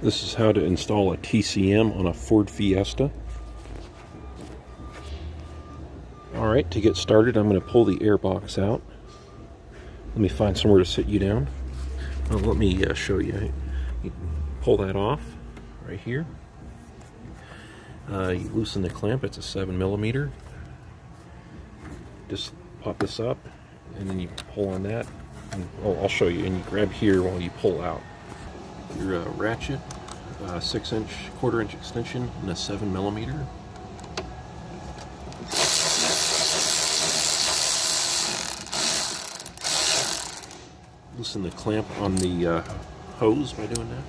This is how to install a TCM on a Ford Fiesta. Alright, to get started, I'm going to pull the air box out. Let me find somewhere to sit you down. Well, let me show you. You can pull that off right here. You loosen the clamp, it's a 7mm. Just pop this up, and then you pull on that. And, I'll show you. And you grab here while you pull out. Your ratchet, 6-inch, quarter-inch extension, and a 7mm. Loosen the clamp on the hose by doing that.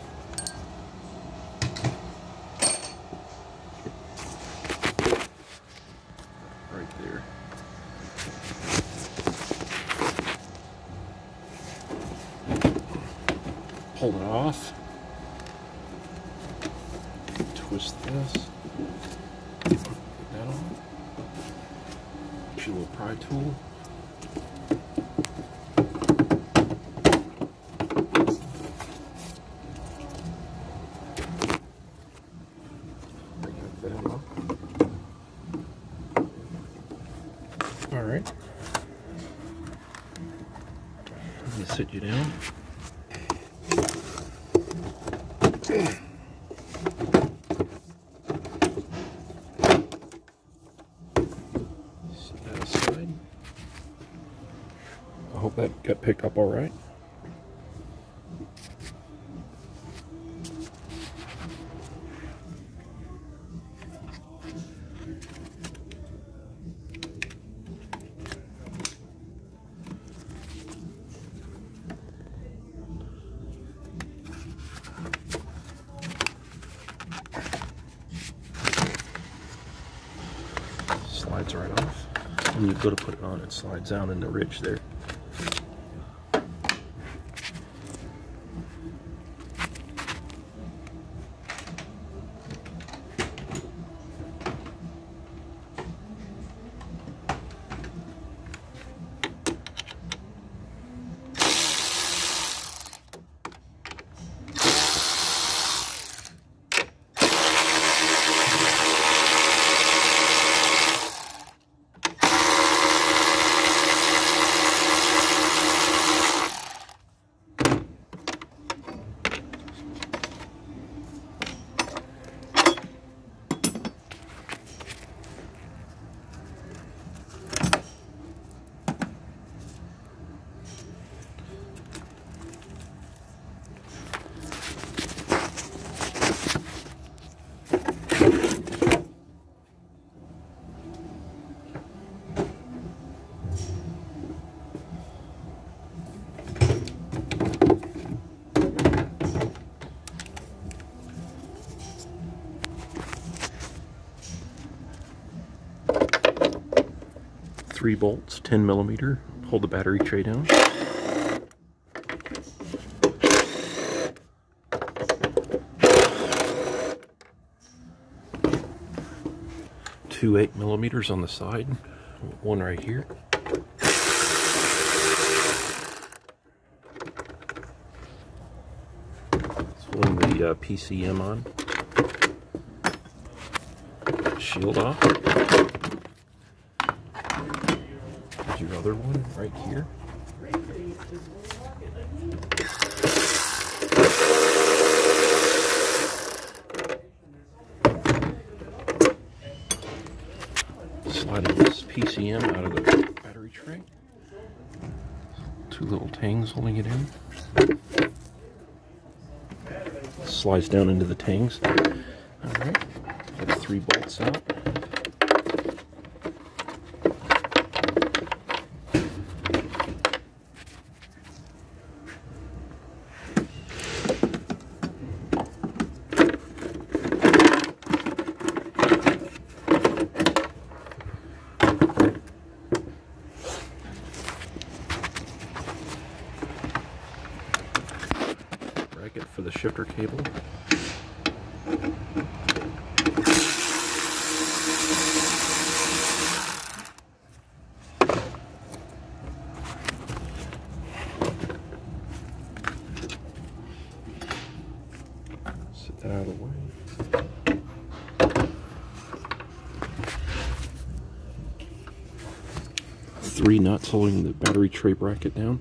Right there. Pull it off. Twist this. Put that on. Get your little pry tool. All right. Let me sit you down. Set that aside. I hope that got picked up all right. Slides right off. When you go to put it on, it slides down in the ridge there. Three bolts, 10mm. Hold the battery tray down. Two 8mm on the side. One right here. Swing the PCM on. Shield off. Your other one right here. Sliding this PCM out of the battery tray. Two little tangs holding it in. Slides down into the tangs. Alright, have 3 bolts out. Bracket for the shifter cable. Set that out of the way. 3 nuts holding the battery tray bracket down.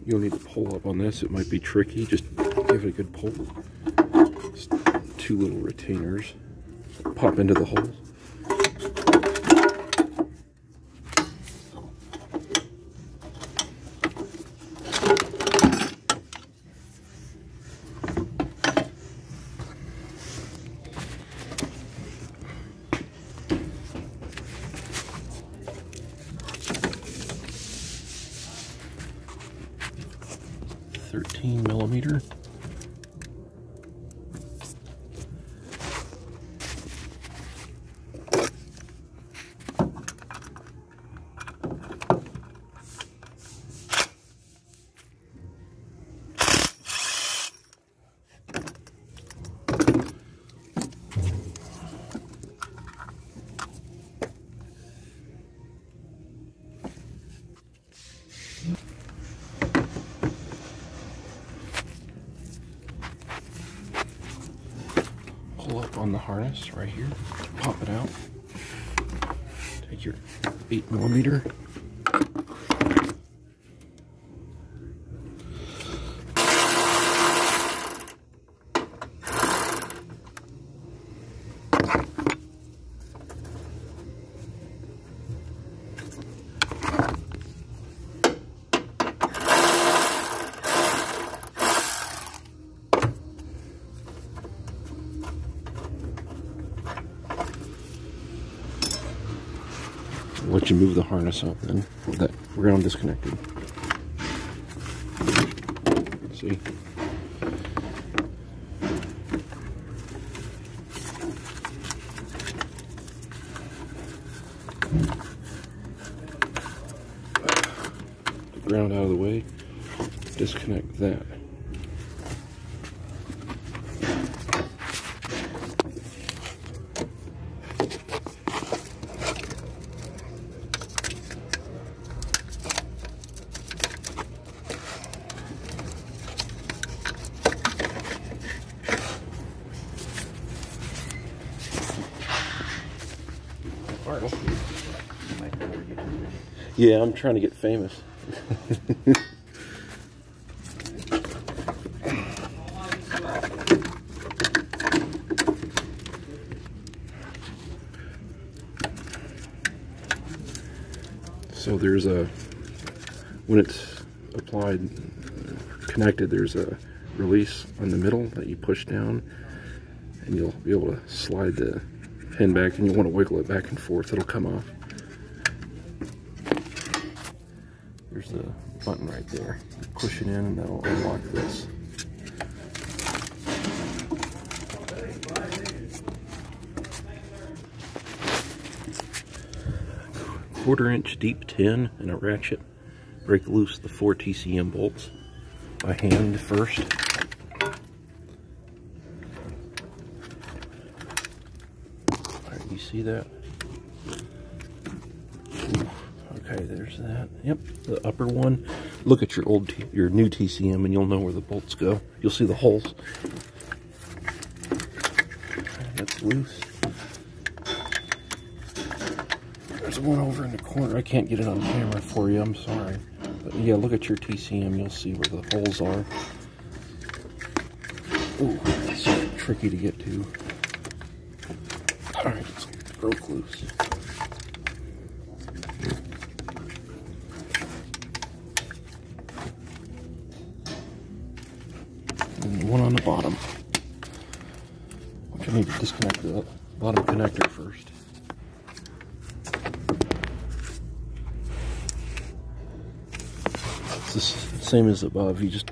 You'll need to pull up on this. It might be tricky. Just give it a good pull. Just 2 little retainers pop into the holes. $13mm. Pull up on the harness right here, pop it out, take your 8mm, let you move the harness up then, with that ground disconnected. See? The ground out of the way, disconnect that. Yeah, I'm trying to get famous. So there's a, when it's applied, connected, there's a release on the middle that you push down, and you'll be able to slide the pin back, and you want to wiggle it back and forth, it'll come off. There's the button right there. Push it in and that'll unlock this. Quarter-inch deep tin and a ratchet. Break loose the 4 TCM bolts by hand first. Alright, you see that? Okay, there's that. Yep, the upper one. Look at your new TCM and you'll know where the bolts go. You'll see the holes. That's loose. There's one over in the corner. I can't get it on camera for you, I'm sorry. But yeah, look at your TCM. You'll see where the holes are. Ooh, it's so tricky to get to. Alright, it's broke loose. And one on the bottom. Which I need to disconnect the bottom connector first. the same as above. You just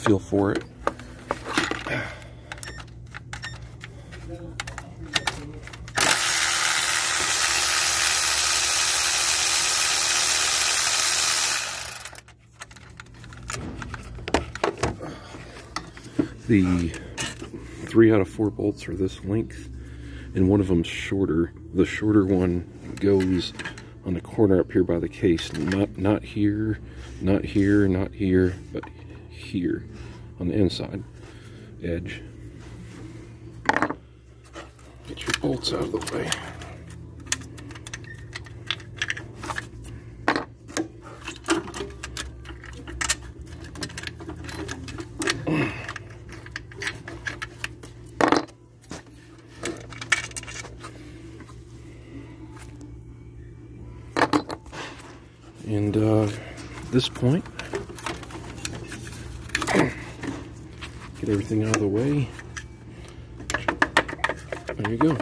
feel for it. The 3 out of 4 bolts are this length, and one of them's shorter. The shorter one goes on the corner up here by the case. Not here, not here, not here, but here on the inside edge. Get your bolts out of the way. And at this point, get everything out of the way. There you go.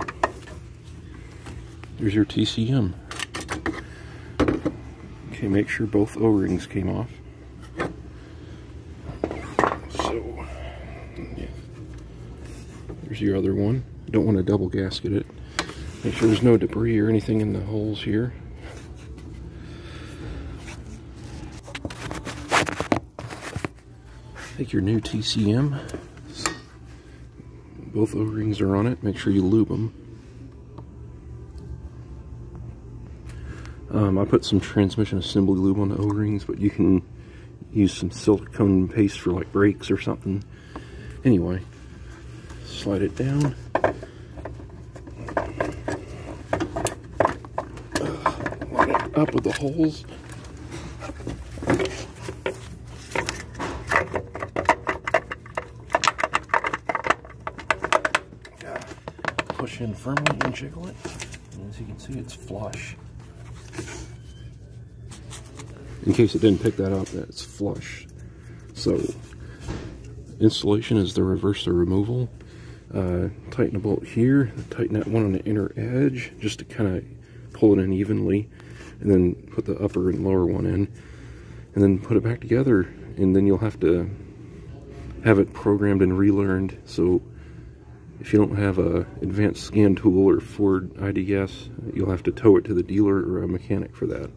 There's your TCM. Okay, make sure both O-rings came off. So, yeah. There's your other one. Don't want to double gasket it. Make sure there's no debris or anything in the holes here. Take your new TCM. Both O-rings are on it. Make sure you lube them. I put some transmission assembly lube on the O-rings, but you can use some silicone paste for like brakes or something. Anyway, slide it down. Line it up with the holes. Push in firmly and jiggle it. And as you can see, it's flush. In case it didn't pick that up, that's flush. So, installation is the reverse of removal. Tighten a bolt here, tighten that one on the inner edge, just to kind of pull it in evenly, and then put the upper and lower one in, and then put it back together, and then you'll have to have it programmed and relearned. So if you don't have a advanced scan tool or Ford IDS, you'll have to tow it to the dealer or a mechanic for that.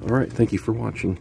Alright, thank you for watching.